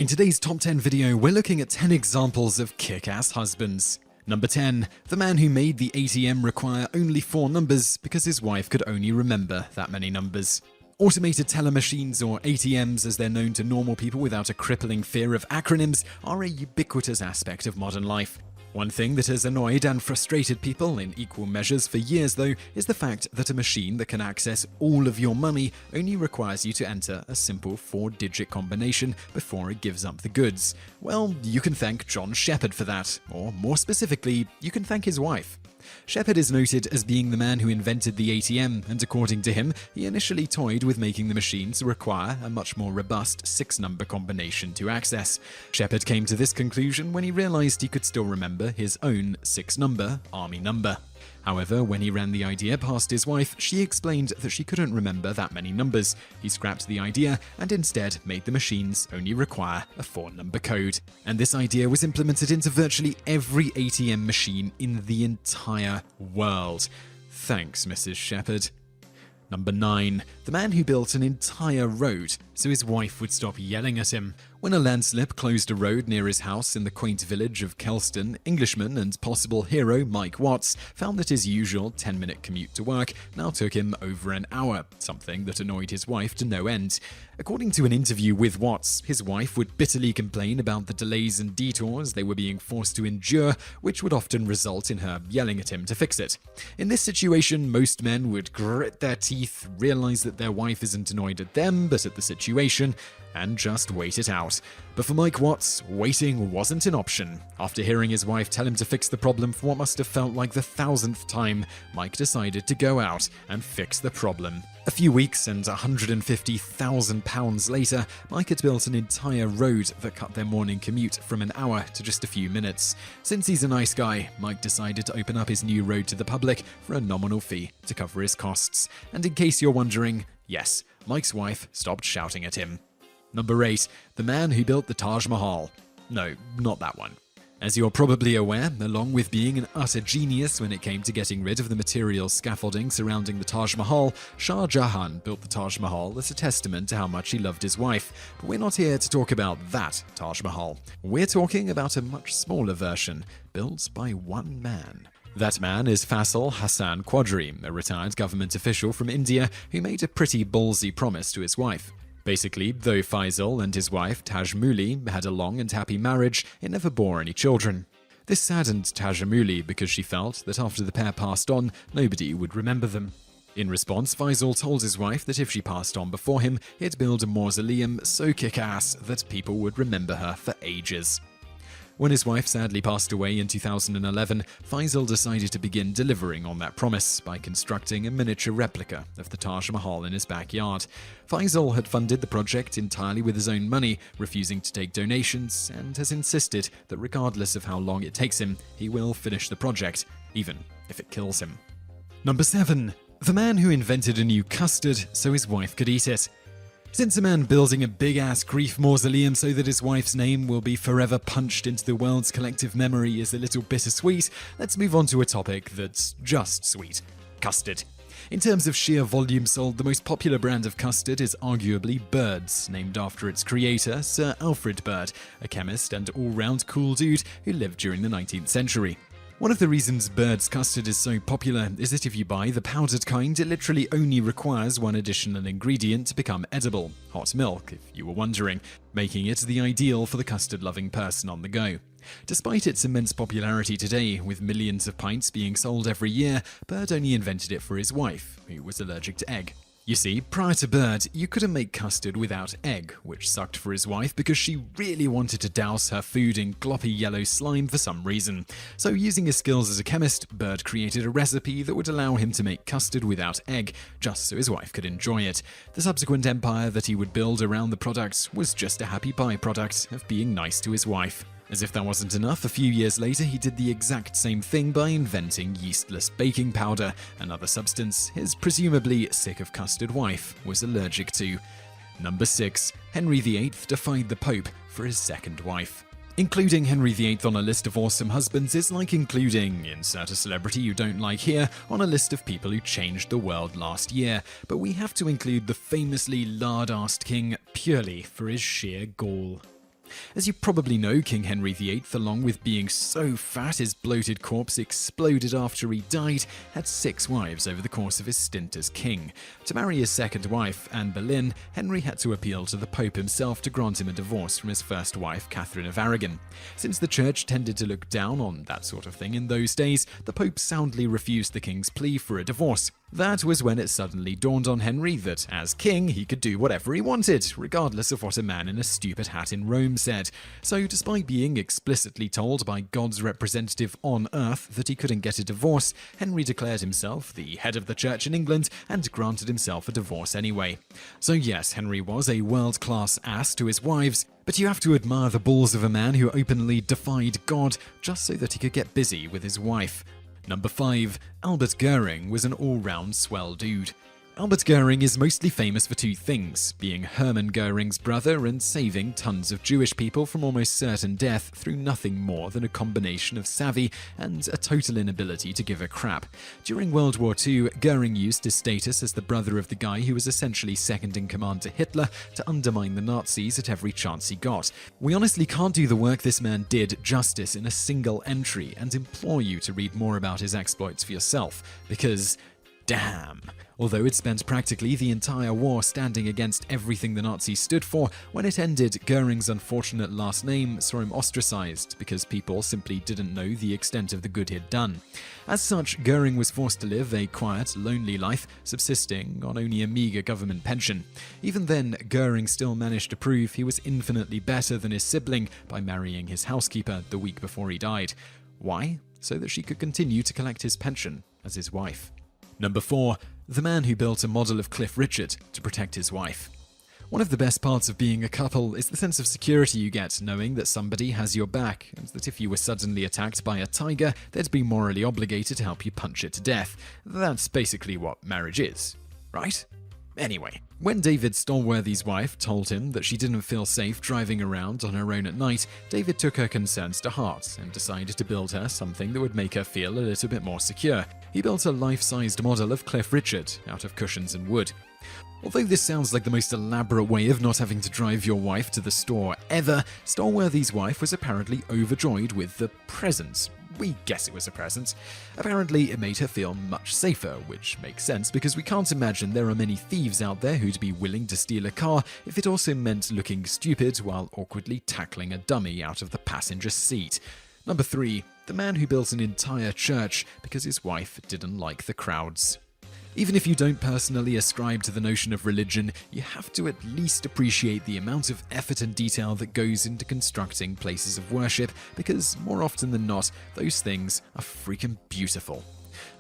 In today's top 10 video, we're looking at 10 examples of kick-ass husbands. Number 10. The man who made the ATM require only 4 numbers because his wife could only remember that many numbers. Automated teller machines, or ATMs as they're known to normal people without a crippling fear of acronyms, are a ubiquitous aspect of modern life. One thing that has annoyed and frustrated people in equal measures for years, though, is the fact that a machine that can access all of your money only requires you to enter a simple 4-digit combination before it gives up the goods. Well, you can thank John Shepard for that, or more specifically, you can thank his wife. Shepard is noted as being the man who invented the ATM, and according to him, he initially toyed with making the machines require a much more robust 6-number combination to access. Shepard came to this conclusion when he realized he could still remember his own 6-number army number. However, when he ran the idea past his wife, she explained that she couldn't remember that many numbers. He scrapped the idea and instead made the machines only require a 4-number code. And this idea was implemented into virtually every ATM machine in the entire world. Thanks, Mrs. Shepard. Number 9. The man who built an entire road so his wife would stop yelling at him. When a landslip closed a road near his house in the quaint village of Kelston, Englishman and possible hero Mike Watts found that his usual 10-minute commute to work now took him over an hour, something that annoyed his wife to no end. According to an interview with Watts, his wife would bitterly complain about the delays and detours they were being forced to endure, which would often result in her yelling at him to fix it. In this situation, most men would grit their teeth, realize that their wife isn't annoyed at them but at the situation, and just wait it out. But for Mike Watts, waiting wasn't an option. After hearing his wife tell him to fix the problem for what must have felt like the 1,000th time, Mike decided to go out and fix the problem. A few weeks and £150,000 later, Mike had built an entire road that cut their morning commute from an hour to just a few minutes. Since he's a nice guy, Mike decided to open up his new road to the public for a nominal fee to cover his costs. And in case you're wondering, yes, Mike's wife stopped shouting at him. Number 8. The man who built the Taj Mahal. No, not that one. As you're probably aware, along with being an utter genius when it came to getting rid of the material scaffolding surrounding the Taj Mahal, Shah Jahan built the Taj Mahal as a testament to how much he loved his wife. But we're not here to talk about that Taj Mahal. We're talking about a much smaller version, built by one man. That man is Faisal Hassan Quadri, a retired government official from India who made a pretty ballsy promise to his wife. Basically, though Faisal and his wife Tajmuli had a long and happy marriage, it never bore any children. This saddened Tajmuli because she felt that after the pair passed on, nobody would remember them. In response, Faisal told his wife that if she passed on before him, he'd build a mausoleum so kick-ass that people would remember her for ages. When his wife sadly passed away in 2011, Faisal decided to begin delivering on that promise by constructing a miniature replica of the Taj Mahal in his backyard. Faisal had funded the project entirely with his own money, refusing to take donations, and has insisted that regardless of how long it takes him, he will finish the project, even if it kills him. Number 7. The man who invented a new custard so his wife could eat it. Since a man building a big-ass grief mausoleum so that his wife's name will be forever punched into the world's collective memory is a little bittersweet, let's move on to a topic that's just sweet: custard. In terms of sheer volume sold, the most popular brand of custard is arguably Bird's, named after its creator, Sir Alfred Bird, a chemist and all-round cool dude who lived during the 19th century. One of the reasons Bird's custard is so popular is that if you buy the powdered kind, it literally only requires one additional ingredient to become edible: hot milk, if you were wondering, making it the ideal for the custard-loving person on the go. Despite its immense popularity today, with millions of pints being sold every year, Bird only invented it for his wife, who was allergic to egg. You see, prior to Bird, you couldn't make custard without egg, which sucked for his wife because she really wanted to douse her food in gloppy yellow slime for some reason. So using his skills as a chemist, Bird created a recipe that would allow him to make custard without egg, just so his wife could enjoy it. The subsequent empire that he would build around the product was just a happy byproduct of being nice to his wife. As if that wasn't enough, a few years later he did the exact same thing by inventing yeastless baking powder, another substance his presumably sick-of-custard wife was allergic to. Number 6. Henry VIII defied the Pope for his second wife. Including Henry VIII on a list of awesome husbands is like including, insert a celebrity you don't like here, on a list of people who changed the world last year, but we have to include the famously lard-arsed king purely for his sheer gall. As you probably know, King Henry VIII, along with being so fat his bloated corpse exploded after he died, had 6 wives over the course of his stint as king. To marry his second wife, Anne Boleyn, Henry had to appeal to the Pope himself to grant him a divorce from his first wife, Catherine of Aragon. Since the church tended to look down on that sort of thing in those days, the Pope soundly refused the king's plea for a divorce. That was when it suddenly dawned on Henry that, as king, he could do whatever he wanted, regardless of what a man in a stupid hat in Rome said. So, despite being explicitly told by God's representative on earth that he couldn't get a divorce, Henry declared himself the head of the church in England and granted himself a divorce anyway. So yes, Henry was a world-class ass to his wives, but you have to admire the balls of a man who openly defied God just so that he could get busy with his wife. Number 5. Albert Göring was an all-round swell dude. Albert Göring is mostly famous for 2 things, being Hermann Göring's brother and saving tons of Jewish people from almost certain death through nothing more than a combination of savvy and a total inability to give a crap. During World War II, Göring used his status as the brother of the guy who was essentially second in command to Hitler to undermine the Nazis at every chance he got. We honestly can't do the work this man did justice in a single entry and implore you to read more about his exploits for yourself, because damn. Although it spent practically the entire war standing against everything the Nazis stood for, when it ended, Göring's unfortunate last name saw him ostracized because people simply didn't know the extent of the good he'd done. As such, Göring was forced to live a quiet, lonely life, subsisting on only a meager government pension. Even then, Göring still managed to prove he was infinitely better than his sibling by marrying his housekeeper the week before he died. Why? So that she could continue to collect his pension as his wife. Number 4. The man who built a model of Cliff Richard to protect his wife. One of the best parts of being a couple is the sense of security you get knowing that somebody has your back, and that if you were suddenly attacked by a tiger, they'd be morally obligated to help you punch it to death. That's basically what marriage is, right? Anyway, when David Stolworthy's wife told him that she didn't feel safe driving around on her own at night, David took her concerns to heart and decided to build her something that would make her feel a little bit more secure. He built a life-sized model of Cliff Richard out of cushions and wood. Although this sounds like the most elaborate way of not having to drive your wife to the store ever, Stolworthy's wife was apparently overjoyed with the present. We guess it was a present. Apparently, it made her feel much safer, which makes sense because we can't imagine there are many thieves out there who'd be willing to steal a car if it also meant looking stupid while awkwardly tackling a dummy out of the passenger seat. Number 3. The man who built an entire church because his wife didn't like the crowds. Even if you don't personally ascribe to the notion of religion, you have to at least appreciate the amount of effort and detail that goes into constructing places of worship, because more often than not, those things are freaking beautiful.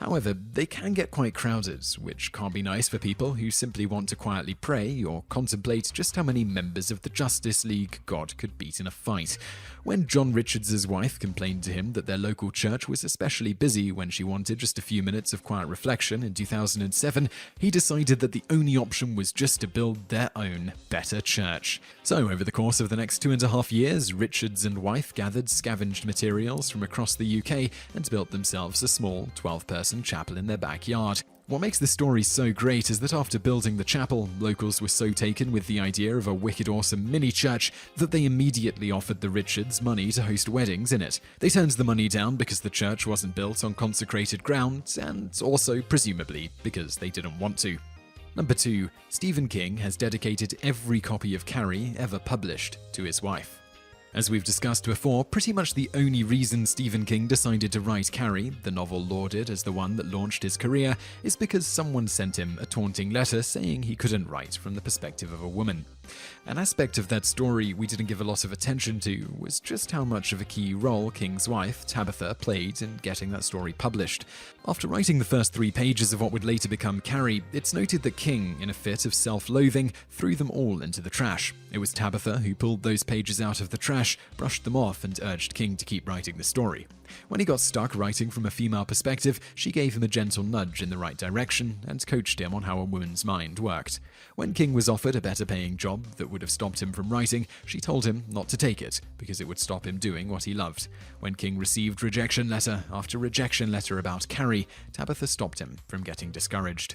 However, they can get quite crowded, which can't be nice for people who simply want to quietly pray or contemplate just how many members of the Justice League God could beat in a fight. When John Richards' wife complained to him that their local church was especially busy when she wanted just a few minutes of quiet reflection in 2007, he decided that the only option was just to build their own better church. So, over the course of the next 2.5 years, Richards and wife gathered scavenged materials from across the UK and built themselves a small 12-person chapel in their backyard. What makes this story so great is that after building the chapel, locals were so taken with the idea of a wicked awesome mini-church that they immediately offered the Richards money to host weddings in it. They turned the money down because the church wasn't built on consecrated ground, and also, presumably, because they didn't want to. Number 2. Stephen King has dedicated every copy of Carrie ever published to his wife. As we've discussed before, pretty much the only reason Stephen King decided to write Carrie, the novel lauded as the one that launched his career, is because someone sent him a taunting letter saying he couldn't write from the perspective of a woman. An aspect of that story we didn't give a lot of attention to was just how much of a key role King's wife, Tabitha, played in getting that story published. After writing the first 3 pages of what would later become Carrie, it's noted that King, in a fit of self-loathing, threw them all into the trash. It was Tabitha who pulled those pages out of the trash, brushed them off, and urged King to keep writing the story. When he got stuck writing from a female perspective, she gave him a gentle nudge in the right direction and coached him on how a woman's mind worked. When King was offered a better paying job job that would have stopped him from writing, she told him not to take it because it would stop him doing what he loved. When King received rejection letter after rejection letter about Carrie, Tabitha stopped him from getting discouraged.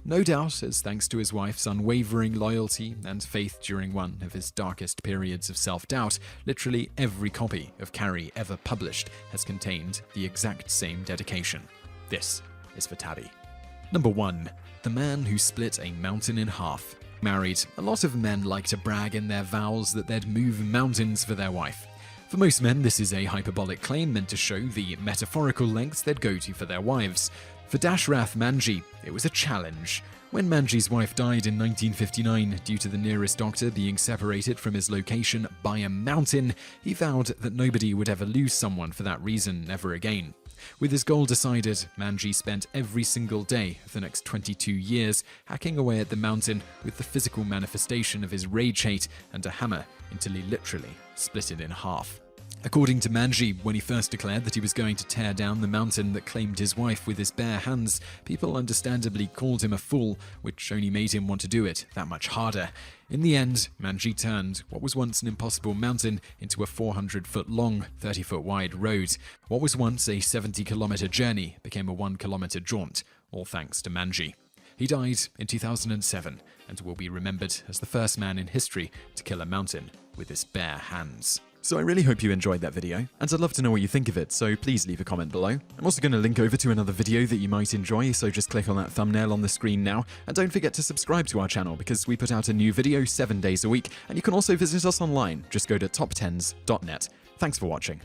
No doubt, as thanks to his wife's unwavering loyalty and faith during one of his darkest periods of self-doubt, literally every copy of Carrie ever published has contained the exact same dedication. This is for Tabby. Number 1. The man who split a mountain in half. Married, a lot of men like to brag in their vows that they'd move mountains for their wife. For most men, this is a hyperbolic claim meant to show the metaphorical lengths they'd go to for their wives. For Dashrath Manji, it was a challenge. When Manji's wife died in 1959 due to the nearest doctor being separated from his location by a mountain, he vowed that nobody would ever lose someone for that reason ever again. With his goal decided, Manji spent every single day of the next 22 years hacking away at the mountain with the physical manifestation of his rage hate and a hammer until he literally split it in half. According to Manji, when he first declared that he was going to tear down the mountain that claimed his wife with his bare hands, people understandably called him a fool, which only made him want to do it that much harder. In the end, Manji turned what was once an impossible mountain into a 400-foot-long, 30-foot-wide road. What was once a 70-kilometer journey became a 1-kilometer jaunt, all thanks to Manji. He died in 2007 and will be remembered as the first man in history to kill a mountain with his bare hands. So I really hope you enjoyed that video, and I'd love to know what you think of it, so please leave a comment below. I'm also going to link over to another video that you might enjoy, so just click on that thumbnail on the screen now, and don't forget to subscribe to our channel because we put out a new video 7 days a week, and you can also visit us online. Just go to TopTenz.net. Thanks for watching.